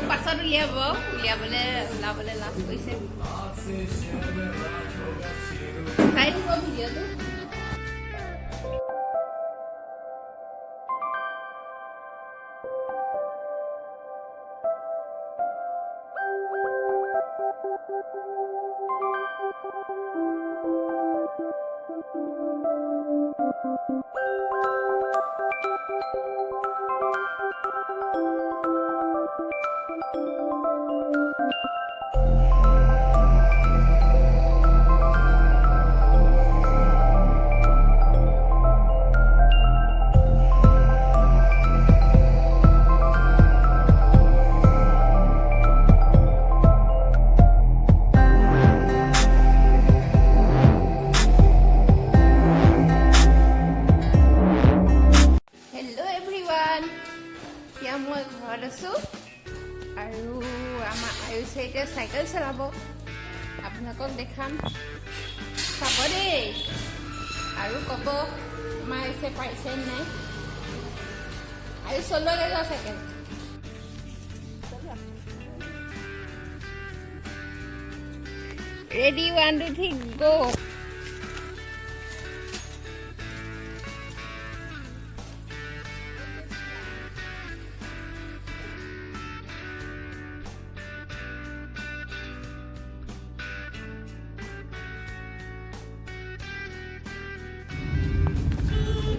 পাছত উলিয়াবলে লাভ কৰিছে চাই দিব ভিডিঅ'টো মই ঘৰত আছো আৰু আমাৰ আয়ুষে এতিয়া চাইকেল চলাব আপোনালোকক দেখাম চাব দেই আৰু ক'ব আমাৰ আয়ুষে পাৰিছে নাই আয়ুষ চলোৱাগৈ যাওঁ চাইকেল ৰেডি 1 2 3 গো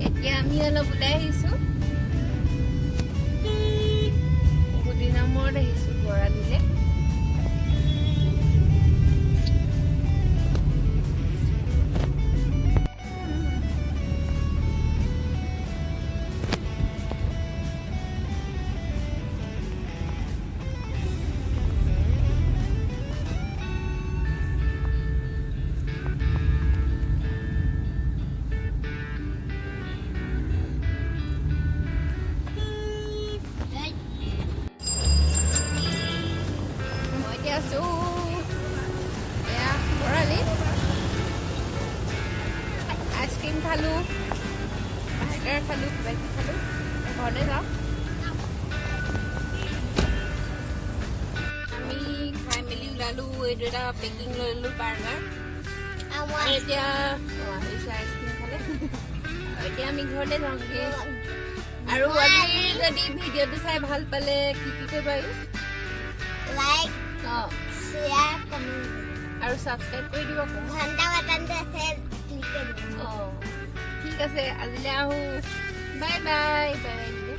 এতিয়া আমি অলপ ওলাই আহিছোঁ বহুত দিনৰ মূৰত আহিছোঁ বৰালিলে আইসক্ৰিম খালো বাৰ্গাৰ খালো কিবা খালো ঘৰলৈ যাওঁ আমি খাই মেলি ওলালো এইটো এটা পেকিং লৈ ললো বাৰ্গাৰ এতিয়া আইসক্ৰিম খালে এতিয়া আমি ঘৰলৈ যাওঁগে আৰু আজি যদি ভিডিঅ'টো চাই ভাল পালে কি কৰিব লাইক শ্বেয়াৰ কমেন্ট আৰু সাবস্ক্ৰাইব কৰি দিব ঘণ্টা বাটনটো আছে ক্লিক কৰি দিব ঠিক আছে আজিলৈ আহো বাই বাই বাই